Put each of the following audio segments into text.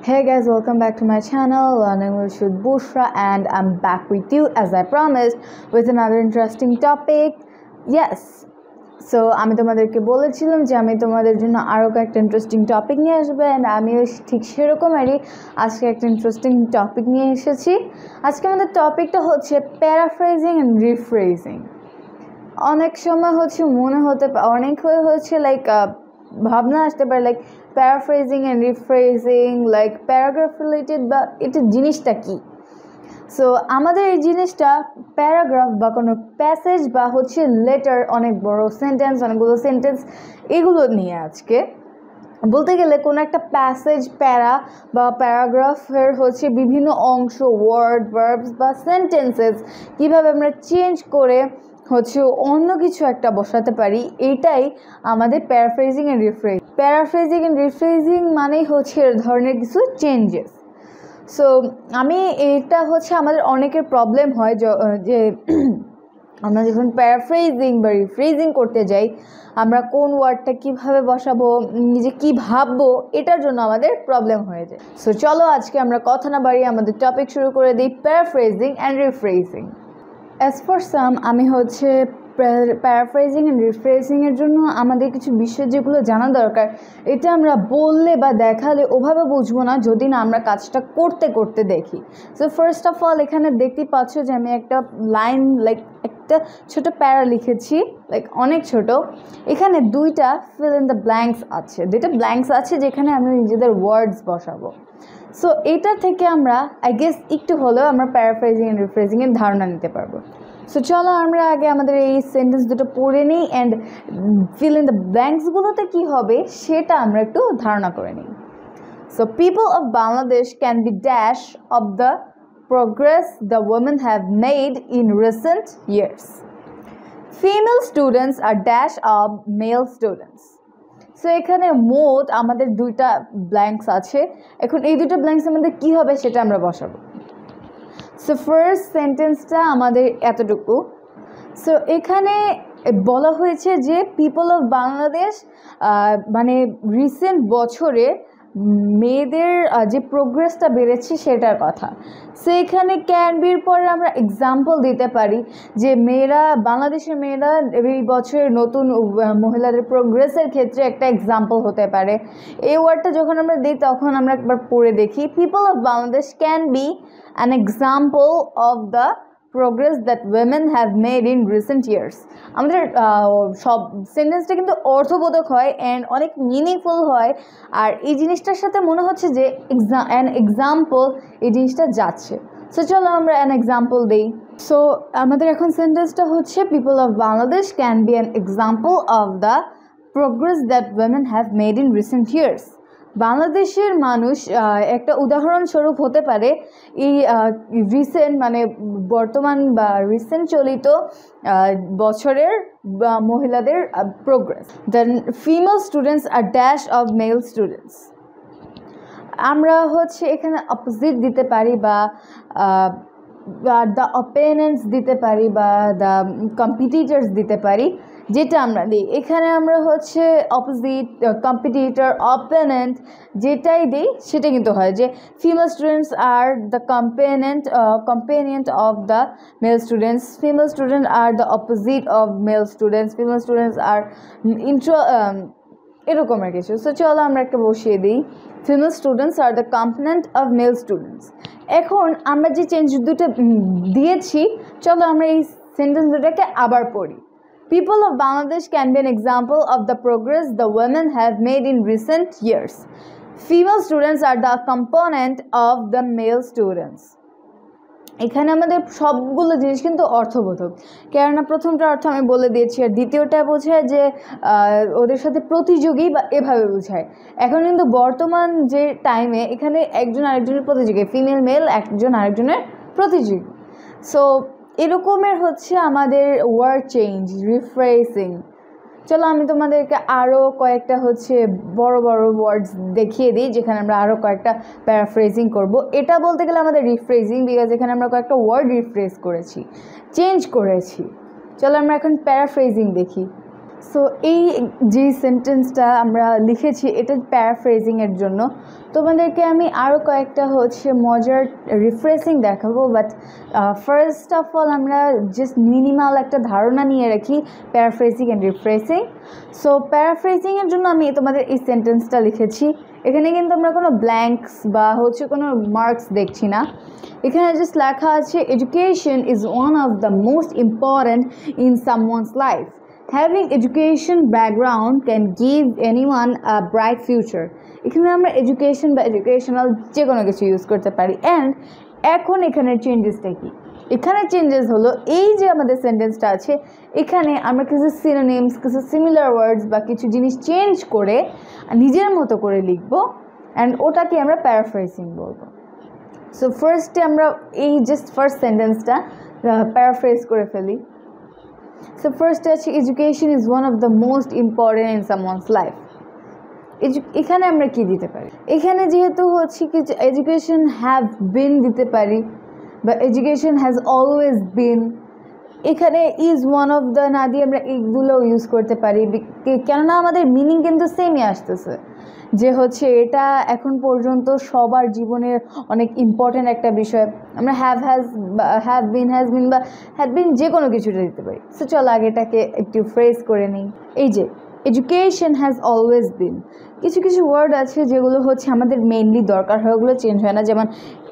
Hey guys, welcome back to my channel Learning with Bushra, and I'm back with you as I promised with another interesting topic. Yes, so আমি তোমাদেরকে বলেছিলাম যে আমি তোমাদের জন্য আরো কয়েকটা ইন্টারেস্টিং টপিক নিয়ে আসবো, এন্ড আমি ঠিক সেরকমই আজকে একটা ইন্টারেস্টিং টপিক নিয়ে এসেছি। আজকে আমাদের টপিকটা হচ্ছে প্যারাফ্রেজিং এন্ড রিফ্রেজিং। অনেক সময় হচ্ছে মনে হতে অনেক হচ্ছে লাইক ভাবনা আসতে পারে like paraphrasing and rephrasing like paragraph related, বা এটা জিনিসটা কি। সো আমাদের এই জিনিসটা প্যারাগ্রাফ বা কোনো প্যাসেজ বা হচ্ছে লেটার, অনেক বড় সেন্টেন্স, অনেকগুলো সেন্টেন্স, এগুলো নিয়ে আজকে বলতে গেলে কোনো একটা প্যাসেজ প্যারা বা প্যারাগ্রাফের হচ্ছে বিভিন্ন অংশ, ওয়ার্ড, ভার্বস বা সেন্টেন্সেস কীভাবে আমরা চেঞ্জ করে হচ্ছে অন্য কিছু একটা বসাতে পারি, এইটাই আমাদের paraphrasing and rephrasing. Paraphrasing and rephrasing মানেই হচ্ছে এর ধরনের কিছু চেঞ্জেস। সো এটা হচ্ছে আমাদের অনেকের প্রবলেম হয় যে আমরা যখন প্যারাফ্রেজিং বা রিফ্রেজিং করতে যাই, আমরা কোন ওয়ার্ডটা কীভাবে বসাবো, নিজে কী ভাববো, এটার জন্য আমাদের প্রবলেম হয়ে যায়। সো চলো আজকে আমরা কথা না বাড়িয়ে আমাদের টপিক শুরু করে দিই, paraphrasing and rephrasing. As for some, আমি হচ্ছে প্যারাফ্রেজিং অ্যান্ড রিফ্রেজিংয়ের জন্য আমাদের কিছু বিষয় যেগুলো জানা দরকার, এটা আমরা বললে বা দেখালে ওভাবে বুঝবো না যদি না আমরা কাজটা করতে করতে দেখি। সো ফার্স্ট অফ অল এখানে দেখতেই পাচ্ছ যে আমি একটা লাইন লাইক একটা ছোট প্যারা লিখেছি, লাইক অনেক ছোট। এখানে দুইটা ফিল ইন দ্য ব্ল্যাঙ্কস আছে, দুইটা ব্ল্যাঙ্কস আছে যেখানে আমরা নিজেদের ওয়ার্ডস বসাবো। সো এটা থেকে আমরা আই গেস একটু হলেও আমরা প্যারাফ্রেজিং অ্যান্ড রিফ্রেজিংয়ের ধারণা নিতে পারবো। সো চলো আমরা আগে আমাদের এই সেন্টেন্স দুটো পড়ে নিই, অ্যান্ড ফিল ইন দ্য ব্ল্যাঙ্কসগুলোতে কী হবে সেটা আমরা একটু ধারণা করে নিই। So people of Bangladesh can be dash of the progress the women have made in recent years. Female students are dash of male students. So এখানে মোট আমাদের দুইটা ব্ল্যাঙ্কস আছে। এখন এই দুটো ব্ল্যাঙ্কস আমাদের কী হবে সেটা আমরা বসাবো। সো ফার্স্ট সেন্টেন্সটা আমাদের এতটুকু। সো এখানে বলা হয়েছে যে পিপল অফ বাংলাদেশ মানে রিসেন্ট বছরে মেয়েদের যে প্রোগ্রেসটা বেড়েছে সেটার কথা। সো এখানে ক্যান বির পরে আমরা এক্সাম্পল দিতে পারি যে বাংলাদেশের মেয়েরা এই বছরের নতুন মহিলাদের প্রোগ্রেসের ক্ষেত্রে একটা এক্সাম্পল হতে পারে। এই ওয়ার্ডটা যখন আমরা দিই তখন আমরা একবার পড়ে দেখি, people of Bangladesh can be an example of the progress that women have made in recent years. আমাদের সব সেন্টেন্সটা কিন্তু অর্থবোধক হয় অ্যান্ড অনেক মিনিংফুল হয়, আর এই জিনিসটার সাথে মনে হচ্ছে যে অ্যান এক্সাম্পল এই জিনিসটা যাচ্ছে। সো চলো আমরা অ্যান এক্সাম্পল দিই। সো আমাদের এখন সেন্টেন্সটা হচ্ছে people of Bangladesh can be an example of the progress that women have made in recent years. বাংলাদেশের মানুষ একটা উদাহরণস্বরূপ হতে পারে এই রিসেন্ট মানে বর্তমান বা রিসেন্ট চলিত বছরের মহিলাদের প্রোগ্রেস। দেন ফিমেল স্টুডেন্টস আর ড্যাশ অফ মেল স্টুডেন্টস। আমরা হচ্ছে এখানে অপোজিট দিতে পারি বা দ্য অপোনেন্টস দিতে পারি বা দ্য কম্পিটিটরস দিতে পারি, যেটা আমরা দিই। এখানে আমরা হচ্ছে অপোজিট, কম্পিটিটর, অপোনেন্ট যেটাই দিই সেটা কিন্তু হয় যে female students are the companion of the male students, female student are the opposite of male students, female students are এরকমের কিছু। সো চলো আমরা একটা বসিয়ে দিই, female students are the component of male students. এখন আমরা যে চেঞ্জ দুটো দিয়েছি, চলো আমরা এই সেন্টেন্স দুটাকে আবার পড়ি। People of Bangladesh can be an example of the progress the women have made in recent years. Female students are the component of the male students. এখানে আমাদের সবগুলো জিনিস কিন্তু অর্থবোধক, কেননা প্রথমটা অর্থ আমি বলে দিয়েছি, আর দ্বিতীয়টা বোঝায় যে ওদের সাথে প্রতিযোগী বা এভাবে বোঝায়। এখন কিন্তু বর্তমান যে টাইমে এখানে একজন আরেকজনের প্রতিযোগী, ফিমেল মেল একজন আরেকজনের প্রতিযোগী। সো এরকমের হচ্ছে আমাদের ওয়ার্ড চেঞ্জ, রিফ্রেজিং। চলো আমি তোমাদেরকে আরও কয়েকটা হচ্ছে বড় বড় ওয়ার্ডস দেখিয়ে দিই যেখানে আমরা আরও কয়েকটা প্যারাফ্রেজিং করব। এটা বলতে গেলে আমাদের রিফ্রেজিং, বিকজ এখানে আমরা কয়েকটা ওয়ার্ড রিফ্রেজ করেছি, চেঞ্জ করেছি। চলো আমরা এখন প্যারাফ্রেজিং দেখি। সো এই যে সেন্টেন্সটা আমরা লিখেছি এটা প্যারাফ্রেজিংয়ের জন্য। তোমাদেরকে আমি আরও কয়েকটা মজার রিফ্রেশিং দেখাবো, বাট ফার্স্ট অফ অল আমরা জাস্ট মিনিমাল একটা ধারণা নিয়ে রাখি প্যারাফ্রেজিং অ্যান্ড রিফ্রেশিং। সো প্যারাফ্রেজিংয়ের জন্য আমি তোমাদের এই সেন্টেন্সটা লিখেছি। এখানে কিন্তু আমরা কোনো ব্ল্যাঙ্কস বা কোনো মার্কস দেখছি না। এখানে জাস্ট লেখা আছে education is one of the most important in someone's life. Having education background can give anyone a bright future. এখানে আমরা এডুকেশন বা এডুকেশনাল যে কোনো কিছু ইউজ করতে পারি। অ্যান্ড এখন এখানের চেঞ্জেসটা কি? এখানে চেঞ্জেস হলো এই যে আমাদের সেন্টেন্সটা আছে এখানে আমরা কিছু সিনোনিমস, কিছু সিমিলার ওয়ার্ডস বা কিছু জিনিস চেঞ্জ করে নিজের মতো করে লিখবো, অ্যান্ড ওটাকে আমরা প্যারাফ্রেজিং বলবো। সো ফার্স্টে আমরা এই জাস্ট ফার্স্ট সেন্টেন্সটা প্যারাফ্রেজ করে ফেলি। So first আছে education is one of the most important in someone's life. এখানে আমরা কি দিতে পারি? এখানে যেহেতু কি education have been দিতে পারি বা education has always been, এখানে is one of the না দিয়ে আমরা এইগুলো ইউজ করতে পারি, কেননা আমাদের মিনিং কিন্তু সেমই আসতেছে যে এটা এখন পর্যন্ত সবার জীবনের অনেক ইম্পর্টেন্ট একটা বিষয়। আমরা হ্যাভ বিন, হ্যাজ বিন বা হ্যাড বিন যে কোনো কিছুটা দিতে পারি। সো চলো আগেটাকে একটু ফ্রেজ করে নিই। এই যে এডুকেশন হ্যাজ অলওয়েজ বিন, কিছু কিছু ওয়ার্ড আছে যেগুলো আমাদের মেইনলি দরকার হয়, ওগুলো চেঞ্জ হয় না, যেমন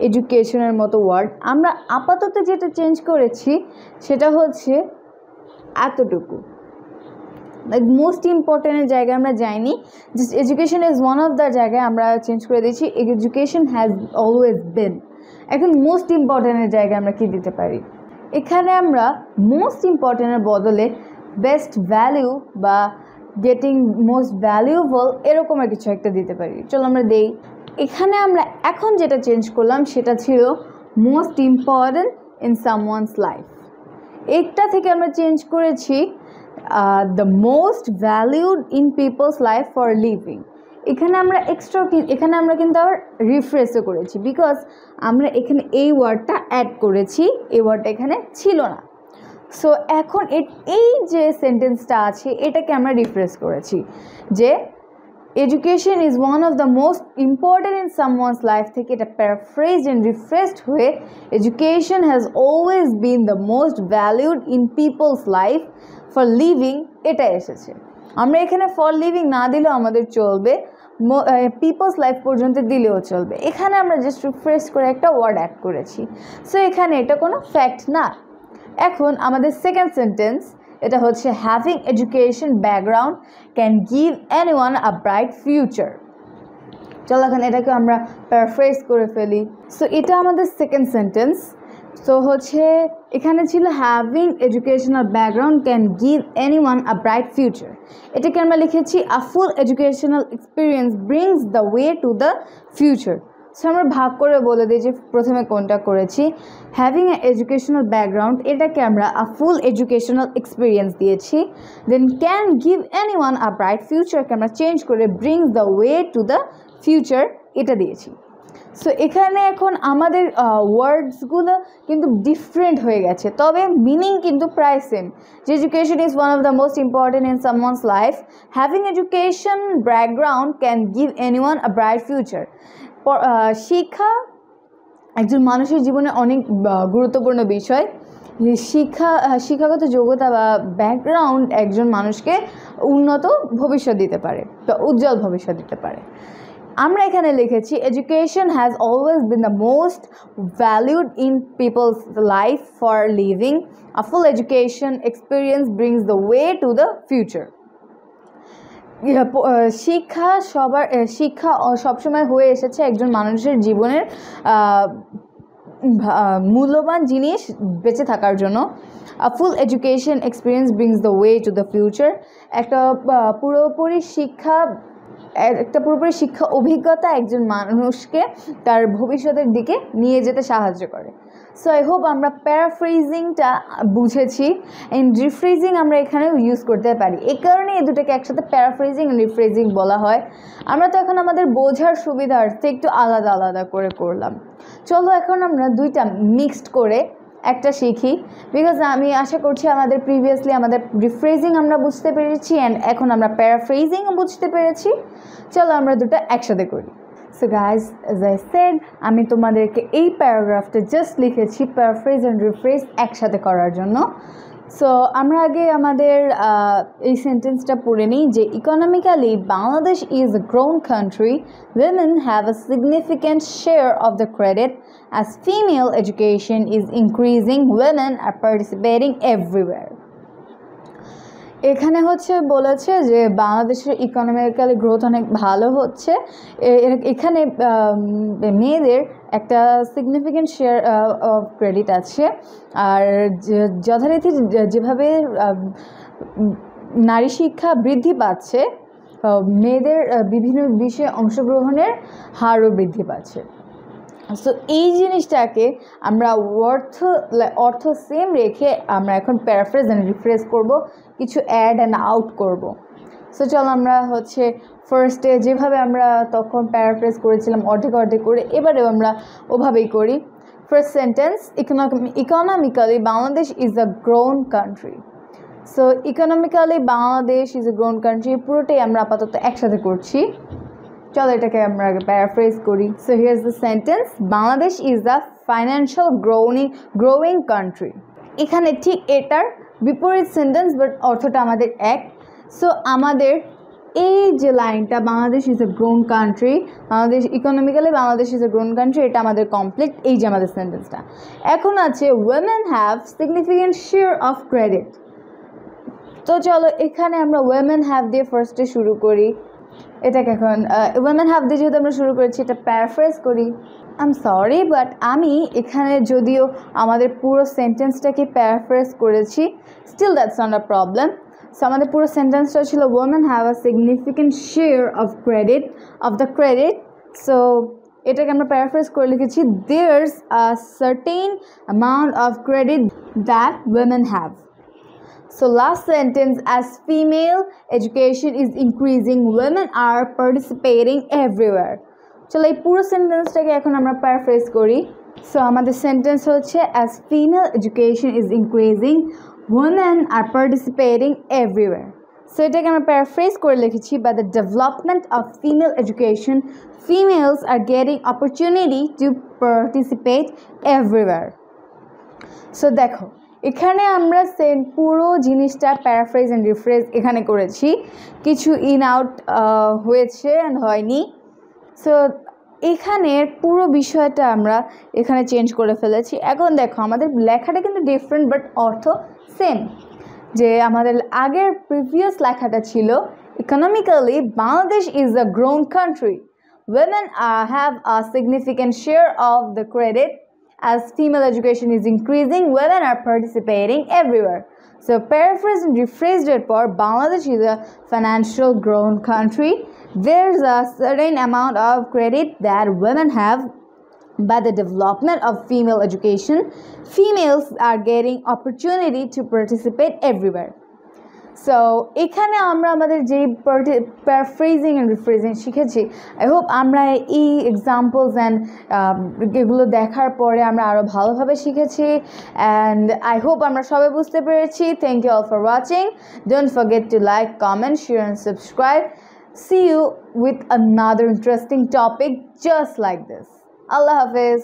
এডুকেশনের মতো ওয়ার্ড। আমরা আপাতত যেটা চেঞ্জ করেছি সেটা এতটুকু, মোস্ট ইম্পর্টেন্টের জায়গায় আমরা যাইনি, just education is one of the জায়গায় আমরা চেঞ্জ করে দিয়েছি এডুকেশন হ্যাজ অলওয়েজ বিন। এখন মোস্ট ইম্পর্টেন্টের জায়গায় আমরা কি দিতে পারি? এখানে আমরা মোস্ট ইম্পর্টেন্টের বদলে বেস্ট ভ্যালু বা গেটিং মোস্ট ভ্যালুয়েবল এরকমের কিছু একটা দিতে পারি। চলো আমরা দেই। এখানে আমরা এখন যেটা চেঞ্জ করলাম সেটা ছিল most important in someone's life. একটা থেকে আমরা চেঞ্জ করেছি the most valued in people's life for living। এখানে আমরা এখানে আমরা কিন্তু আবার রিফ্রেশও করেছি, বিকজ আমরা এখানে এই ওয়ার্ডটা অ্যাড করেছি, এই ওয়ার্ডটা এখানে ছিল না। সো এখন এই যে সেন্টেন্সটা আছে এটাকে আমরা রিফ্রেশ করেছি যে education is one of the most important in someone's life থেকে এটা প্যারাফ্রেজড অ্যান্ড রিফ্রেশড হয়ে education has always been the most valued in people's life for living এটা এসেছে। আমরা এখানে ফর লিভিং না দিলেও আমাদের চলবে, পিপলস লাইফ পর্যন্ত দিলেও চলবে। এখানে আমরা জাস্ট রিফ্রেশ করে একটা ওয়ার্ড অ্যাড করেছি। সো এখানে এটা কোনো ফ্যাক্ট না। এখন আমাদের সেকেন্ড সেন্টেন্স, এটা having education background can give anyone a bright future. চলো এখন এটাকে আমরা প্যারাফ্রেজ করে ফেলি। সো এটা আমাদের সেকেন্ড সেন্টেন্স। সো এখানে ছিল having educational background can give anyone a bright future. এটাকে আমরা লিখেছি a full educational experience brings the way to the future. So আমরা ভাগ করে বলে দিই যে প্রথমে কোনটা করেছি। হ্যাভিং এ এডুকেশনাল ব্যাকগ্রাউন্ড এটাকে আমরা আ ফুল এডুকেশনাল এক্সপিরিয়েন্স দিয়েছি। Then can give anyone a ব্রাইট ফিউচারকে আমরা চেঞ্জ করে brings the way to the future এটা দিয়েছি। সো এখানে এখন আমাদের ওয়ার্ডসগুলো কিন্তু ডিফারেন্ট হয়ে গেছে, তবে মিনিং কিন্তু প্রায় সেম। যে education is one of the most important in someone's life, having education background can give anyone a bright future. শিক্ষা একজন মানুষের জীবনে অনেক গুরুত্বপূর্ণ বিষয়। শিক্ষাগত যোগ্যতা বা ব্যাকগ্রাউন্ড একজন মানুষকে উন্নত ভবিষ্যৎ দিতে পারে বা উজ্জ্বল ভবিষ্যৎ দিতে পারে। আমরা এখানে লিখেছি education has always been the most valued in people's life for living a full education experience brings the way to the future. শিক্ষা সবসময় হয়ে এসেছে একজন মানুষের জীবনের মূল্যবান জিনিস বেঁচে থাকার জন্য। A full education experience brings the way to the future. একটা পুরোপুরি শিক্ষা অভিজ্ঞতা একজন মানুষকে তার ভবিষ্যতের দিকে নিয়ে যেতে সাহায্য করে। সো আই হোপ আমরা প্যারাফ্রেজিংটা বুঝেছি। অ্যান্ড রিফ্রেজিং আমরা এখানে ইউজ করতে পারি, এই কারণে এই দুটোকে একসাথে প্যারাফ্রেজিং অ্যান্ড রিফ্রেজিং বলা হয়। আমরা তো এখন আমাদের বোঝার সুবিধার্থে একটু আলাদা আলাদা করে করলাম। চলো এখন আমরা দুইটা মিক্সড করে একটা শিখি, বিকজ আমি আশা করছি আমাদের প্রিভিয়াসলি আমাদের রিফ্রেজিং আমরা বুঝতে পেরেছি অ্যান্ড এখন আমরা প্যারাফ্রেজিংও বুঝতে পেরেছি। চলো আমরা দুটো একসাথে করি। So guys, as I said, আমি তোমাদেরকে এই প্যারাগ্রাফটা জাস্ট লিখেছি প্যারাফ্রেজ অ্যান্ড রিফ্রেজ একসাথে করার জন্য। সো আমরা আগে আমাদের এই সেন্টেন্সটা পড়ে নিই যে economically Bangladesh is a grown country. Women have a significant share of the credit. As female education is increasing, women are participating everywhere. এখানে হচ্ছে বলেছে যে বাংলাদেশের ইকোনমিক্যালি গ্রোথ অনেক ভালো হচ্ছে, এখানে মেয়েদের একটা সিগনিফিক্যান্ট শেয়ার অফ ক্রেডিট আছে। আর যথারীতি যেভাবে নারী শিক্ষা বৃদ্ধি পাচ্ছে, মেয়েদের বিভিন্ন বিষয়ে অংশগ্রহণের হারও বৃদ্ধি পাচ্ছে। সো এই জিনিসটাকে আমরা অর্থ সেম রেখে আমরা এখন প্যারাফ্রেজ অ্যান্ড রিফ্রেজ করব, কিছু অ্যাড অ্যান্ড আউট করব। সো চলো আমরা হচ্ছে ফার্স্টে যেভাবে আমরা তখন প্যারাফ্রেজ করেছিলাম অর্ধেক অর্ধেক করে, এবারেও আমরা ওভাবেই করি। First sentence, economically Bangladesh is a grown country. So economically Bangladesh is a grown country পুরোটাই আমরা আপাতত একসাথে করছি। চলো এটাকে আমরা আগে প্যারাফ্রেজ করি। So here's the sentence, Bangladesh is the financial growing country. এখানে ঠিক এটার বিপরীত সেন্টেন্স, বাট অর্থটা আমাদের এক। সো আমাদের এই যে লাইনটা Bangladesh is a grown country, Bangladesh economically Bangladesh is a grown country, এটা আমাদের কমপ্লিট। এই যে আমাদের সেন্টেন্সটা এখন আছে women have significant share of credit. তো চলো এখানে আমরা উইমেন হ্যাভ দিয়ে ফার্স্টে শুরু করি। এটাকে এখন উইমেন হ্যাভ দিয়ে যেহেতু আমরা শুরু করেছি, এটা প্যারাফ্রেজ করি। আই এম সরি, বাট আমি এখানে যদিও আমাদের পুরো সেন্টেন্সটাকে প্যারাফ্রেজ করেছি, still that's not a problem. So আমাদের পুরো সেন্টেন্সটা ছিল women have a significant share of the credit. So এটাকে আমরা প্যারাফ্রেজ করে লিখেছি, there's a certain amount of credit that women have. So last sentence, as female education is increasing, women are participating everywhere. চলো এই পুরো সেন্টেন্সটাকে এখন আমরা paraphrase করি। সো আমাদের সেন্টেন্স হচ্ছে, as female education is increasing, women are participating everywhere. So এটাকে আমরা প্যারাফ্রেজ করে লিখেছি, by the development of female education, females are getting opportunity to participate everywhere. So দেখো এখানে আমরা পুরো জিনিসটা প্যারাফ্রেজ অ্যান্ড রিফ্রেজ এখানে করেছি, কিছু ইন আউট হয়েছে অ্যান্ড হয়নি। সো এখানের পুরো বিষয়টা আমরা এখানে চেঞ্জ করে ফেলেছি। এখন দেখো আমাদের লেখাটা কিন্তু ডিফারেন্ট, বাট অর্থ সেম। যে আমাদের আগের প্রিভিয়াস লেখাটা ছিল economically Bangladesh is a grown country, women have a significant share of the credit. As female education is increasing, women are participating everywhere. So paraphrased and rephrased it for Bangladesh is a financial grown country. There's a certain amount of credit that women have by the development of female education. Females are getting opportunity to participate everywhere. So এখানে আমরা আমাদের যে paraphrasing and rephrasing শিখেছি, I hope আমরা এই examples and এগুলো দেখার পরে আমরা আরও ভালোভাবে শিখেছি, অ্যান্ড আই হোপ আমরা সবাই বুঝতে পেরেছি। Thank you all for watching. Don't forget to like, comment, share and subscribe. See you with another interesting topic just like this. Allah Hafiz.